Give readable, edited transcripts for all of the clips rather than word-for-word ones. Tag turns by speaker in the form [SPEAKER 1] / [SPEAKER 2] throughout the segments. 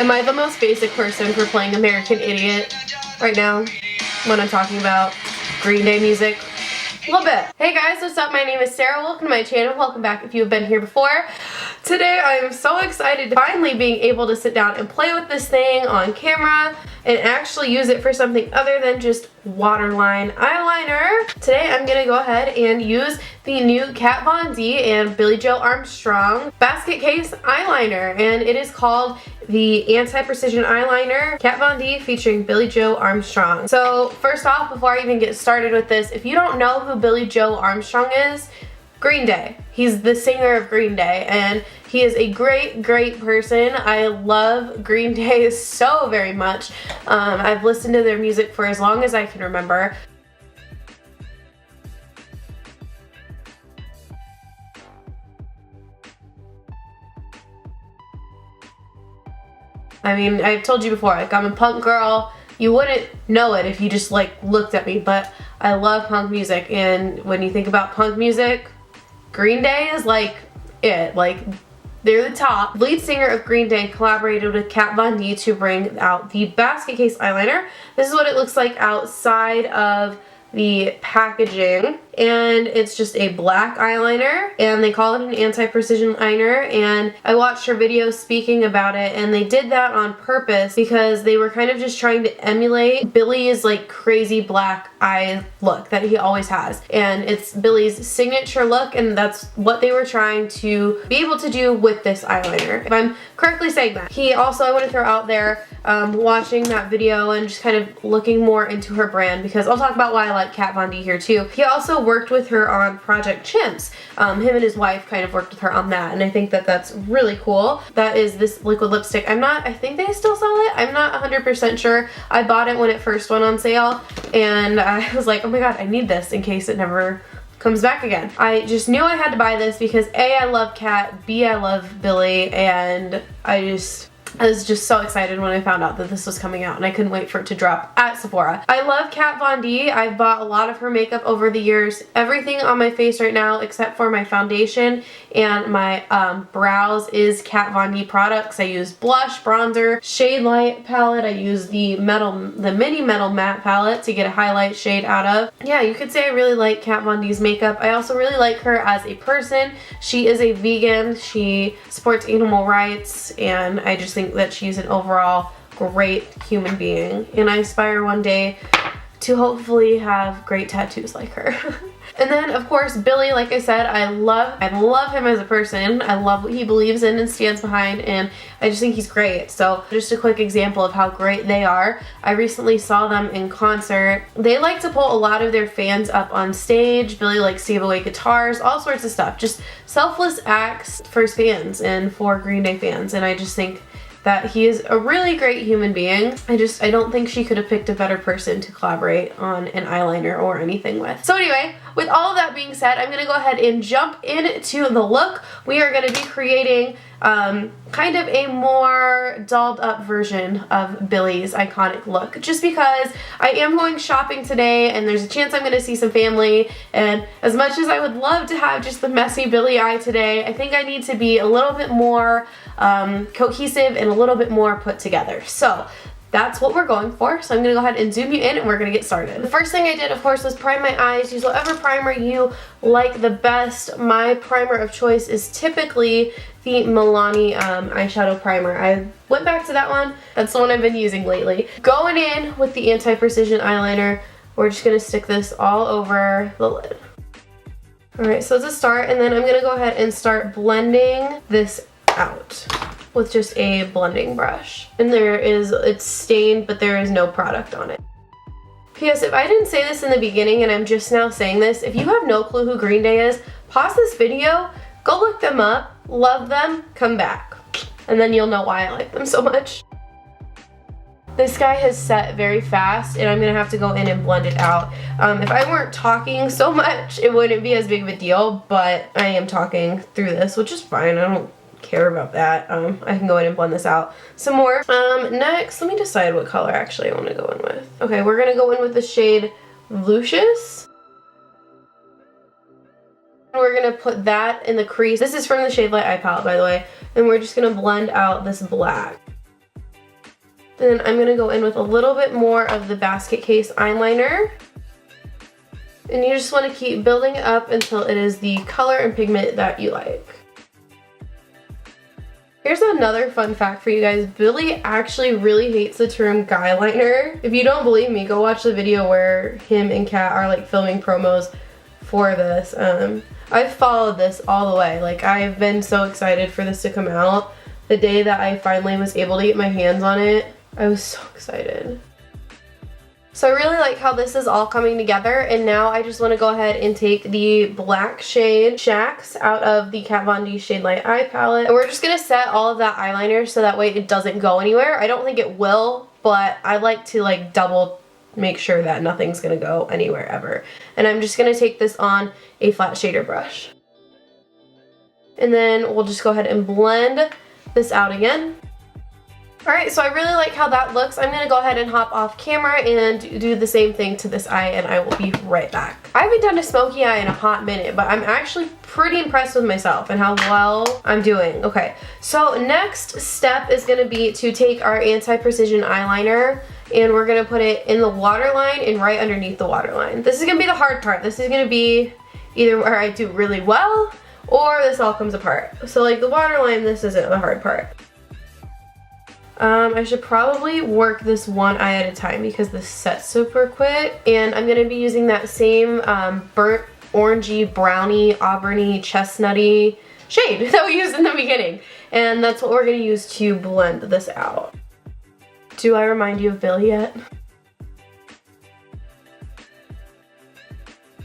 [SPEAKER 1] Am I the most basic person for playing American Idiot right now when I'm talking about Green Day music? A little bit. Hey guys, what's up? My name is Sarah. Welcome to my channel. Welcome back if you have been here before. Today I am so excited to finally being able to sit down and play with this thing on camera and actually use it for something other than just Waterline eyeliner. Today I'm going to go ahead and use the new Kat Von D and Billie Joe Armstrong basket case eyeliner, and it is called the Anti-Precision Eyeliner Kat Von D featuring Billie Joe Armstrong. So first off, before I even get started with this, if you don't know who Billie Joe Armstrong is, Green Day. He's the singer of Green Day, and he is a great person. I love Green Day so very much. I've listened to their music for as long as I can remember. I mean, I've told you before, like, I'm a punk girl. You wouldn't know it if you just like looked at me, but I love punk music, and when you think about punk music, Green Day is like it. Like, they're the top. The lead singer of Green Day collaborated with Kat Von D to bring out the basket case eyeliner. This is what it looks like outside of the packaging, and it's just a black eyeliner, and they call it an anti-precision liner. And I watched her video speaking about it, and they did that on purpose because they were kind of just trying to emulate Billie's like crazy black eye look that he always has, and it's Billie's signature look, and that's what they were trying to be able to do with this eyeliner, if I'm correctly saying that. He also, I want to throw out there, watching that video and just kind of looking more into her brand, because I'll talk about why I like Kat Von D here too. He also worked with her on Project Chimps. Him and his wife kind of worked with her on that, and I think that that's really cool. That is this liquid lipstick. I think they still sell it. I'm not 100% sure. I bought it when it first went on sale, and I was like, oh my god, I need this in case it never comes back again. I just knew I had to buy this because A, I love Kat, B, I love Billie, and I was just so excited when I found out that this was coming out, and I couldn't wait for it to drop at Sephora. I love Kat Von D. I've bought a lot of her makeup over the years. Everything on my face right now except for my foundation and my brows is Kat Von D products. I use blush, bronzer, shade light palette. I use the mini metal matte palette to get a highlight shade out of. Yeah, you could say I really like Kat Von D's makeup. I also really like her as a person. She is a vegan. She supports animal rights, and I just think that she's an overall great human being, and I aspire one day to hopefully have great tattoos like her. And then of course Billie, like I said, I love him as a person. I love what he believes in and stands behind, and I just think he's great. So just a quick example of how great they are. I recently saw them in concert. They like to pull a lot of their fans up on stage. Billie likes to give away guitars, all sorts of stuff. Just selfless acts for his fans and for Green Day fans, and I just think that he is a really great human being. I don't think she could have picked a better person to collaborate on an eyeliner or anything with. So anyway, with all of that being said, I'm gonna go ahead and jump into the look. We are gonna be creating kind of a more dolled up version of Billie's iconic look, just because I am going shopping today and there's a chance I'm going to see some family, and as much as I would love to have just the messy Billie eye today, I think I need to be a little bit more cohesive and a little bit more put together. So that's what we're going for. So I'm going to go ahead and zoom you in, and we're going to get started. The first thing I did, of course, was prime my eyes. Use whatever primer you like the best. My primer of choice is typically the Milani eyeshadow primer. I went back to that one. That's the one I've been using lately. Going in with the anti-precision eyeliner, we're just going to stick this all over the lid. Alright, so it's a start, and then I'm going to go ahead and start blending this out with just a blending brush. And it's stained, but there is no product on it. P.S. If I didn't say this in the beginning and I'm just now saying this, if you have no clue who Green Day is, pause this video, go look them up, love them, come back. And then you'll know why I like them so much. This guy has set very fast, and I'm gonna have to go in and blend it out. If I weren't talking so much, it wouldn't be as big of a deal, but I am talking through this, which is fine. I don't care about that. I can go in and blend this out some more. Next, let me decide what color actually I want to go in with. Okay, we're gonna go in with the shade Lucius. We're gonna put that in the crease. This is from the Shade Light Eye Palette, by the way. And we're just gonna blend out this black. Then I'm gonna go in with a little bit more of the basket case eyeliner. And you just wanna keep building it up until it is the color and pigment that you like. Here's another fun fact for you guys. Billie actually really hates the term guy liner. If you don't believe me, go watch the video where him and Kat are like filming promos for this. I've followed this all the way. Like, I've been so excited for this to come out. The day that I finally was able to get my hands on it, I was so excited. So I really like how this is all coming together, and now I just want to go ahead and take the black shade Shacks out of the Kat Von D Shade Light Eye Palette. And we're just going to set all of that eyeliner so that way it doesn't go anywhere. I don't think it will, but I like to like double make sure that nothing's going to go anywhere ever. And I'm just going to take this on a flat shader brush. And then we'll just go ahead and blend this out again. Alright, so I really like how that looks. I'm going to go ahead and hop off camera and do the same thing to this eye, and I will be right back. I haven't done a smoky eye in a hot minute, but I'm actually pretty impressed with myself and how well I'm doing. Okay, so next step is going to be to take our anti-precision eyeliner, and we're going to put it in the waterline and right underneath the waterline. This is going to be the hard part. This is going to be either where I do really well or this all comes apart. So like the waterline, this isn't the hard part. I should probably work this one eye at a time because this sets super quick. And I'm going to be using that same burnt orangey, browny, auburny, chestnutty shade that we used in the beginning. And that's what we're going to use to blend this out. Do I remind you of Billie yet?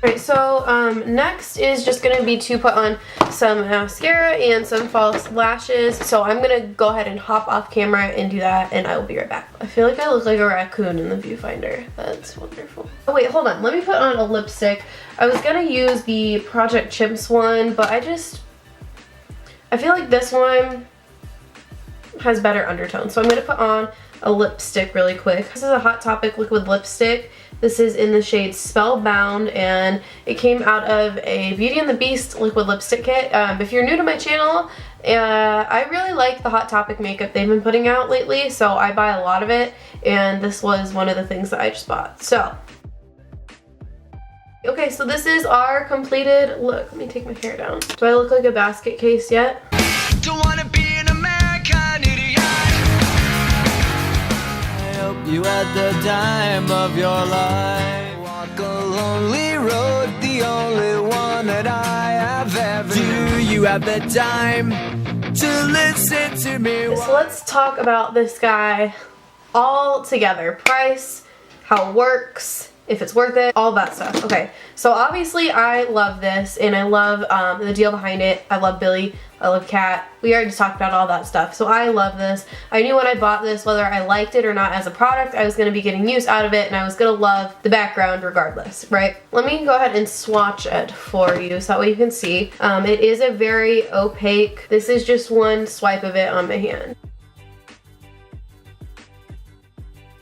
[SPEAKER 1] Alright, so next is just going to be to put on some mascara and some false lashes. So I'm going to go ahead and hop off camera and do that, and I will be right back. I feel like I look like a raccoon in the viewfinder. That's wonderful. Oh wait, hold on. Let me put on a lipstick. I was going to use the Project Chimps one, but I feel like this one has better undertones. So I'm going to put on a lipstick really quick. This is a Hot Topic liquid lipstick. This is in the shade Spellbound, and it came out of a Beauty and the Beast liquid lipstick kit. If you're new to my channel, I really like the Hot Topic makeup they've been putting out lately, so I buy a lot of it, and this was one of the things that I just bought. So, okay, so this is our completed look. Let me take my hair down. Do I look like a basket case yet? Don't wanna be an American idiot.
[SPEAKER 2] You had the time of your life. Walk a lonely road, the only one that I have ever. Do you have the time to listen to me?
[SPEAKER 1] So let's talk about this guy all together. Price, how it works, if it's worth it, all that stuff. Okay, so obviously I love this, and I love the deal behind it. I love Billie, I love Kat. We already talked about all that stuff, so I love this. I knew when I bought this, whether I liked it or not as a product, I was going to be getting use out of it, and I was going to love the background regardless, right? Let me go ahead and swatch it for you so that way you can see. It is a very opaque, this is just one swipe of it on my hand.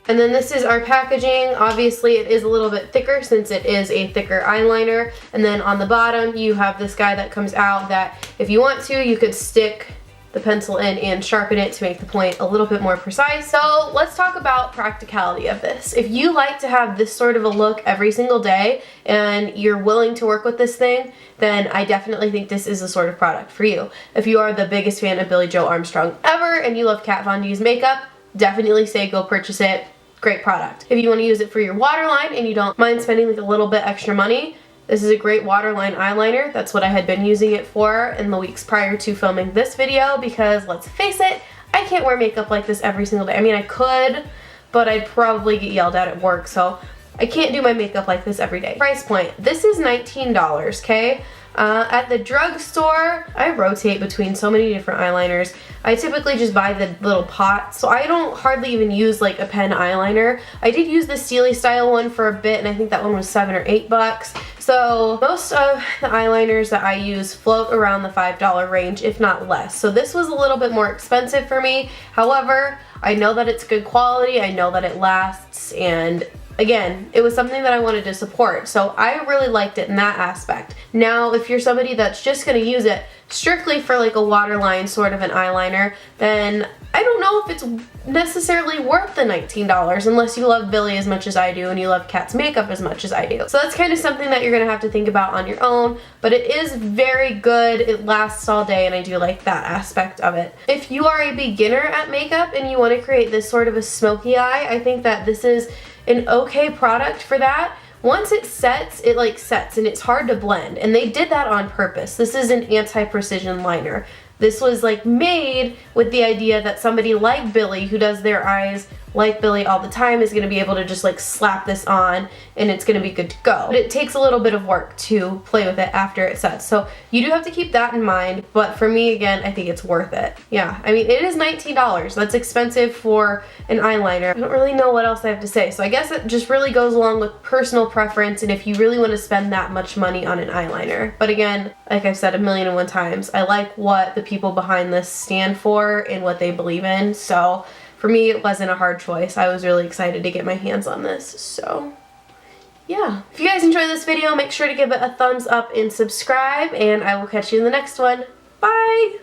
[SPEAKER 1] And then this is our packaging. Obviously it is a little bit thicker since it is a thicker eyeliner. And then on the bottom you have this guy that comes out that if you want to, you could stick the pencil in and sharpen it to make the point a little bit more precise. So let's talk about practicality of this. If you like to have this sort of a look every single day and you're willing to work with this thing, then I definitely think this is the sort of product for you. If you are the biggest fan of Billie Joe Armstrong ever and you love Kat Von D's makeup, definitely say go purchase it. Great product. If you want to use it for your waterline and you don't mind spending like a little bit extra money, this is a great waterline eyeliner. That's what I had been using it for in the weeks prior to filming this video because let's face it, I can't wear makeup like this every single day. I mean, I could, but I'd probably get yelled at work, so I can't do my makeup like this every day. Price point, this is $19, okay? At the drugstore, I rotate between so many different eyeliners. I typically just buy the little pot, so I don't hardly even use like a pen eyeliner. I did use the Steely style one for a bit, and I think that one was $7 or $8. So most of the eyeliners that I use float around the $5 range, if not less. So this was a little bit more expensive for me. However, I know that it's good quality, I know that it lasts, and again, it was something that I wanted to support, so I really liked it in that aspect. Now, if you're somebody that's just going to use it strictly for like a waterline sort of an eyeliner, then I don't know if it's necessarily worth the $19 unless you love Billie as much as I do and you love Kat's makeup as much as I do. So that's kind of something that you're gonna have to think about on your own, but it is very good. It lasts all day and I do like that aspect of it. If you are a beginner at makeup and you want to create this sort of a smoky eye, I think that this is an okay product for that. Once it sets, it like sets and it's hard to blend, and they did that on purpose. This is an anti-precision liner. This was like made with the idea that somebody like Billie, who does their eyes like Billie all the time, is gonna be able to just like slap this on and it's gonna be good to go. But it takes a little bit of work to play with it after it sets. So you do have to keep that in mind, but for me, again, I think it's worth it. Yeah, I mean, it is $19. That's expensive for an eyeliner. I don't really know what else I have to say. So I guess it just really goes along with personal preference and if you really wanna spend that much money on an eyeliner. But again, like I've said 1,000,001 times, I like what the people behind this stand for and what they believe in. So for me, it wasn't a hard choice. I was really excited to get my hands on this, so yeah. If you guys enjoyed this video, make sure to give it a thumbs up and subscribe, and I will catch you in the next one. Bye!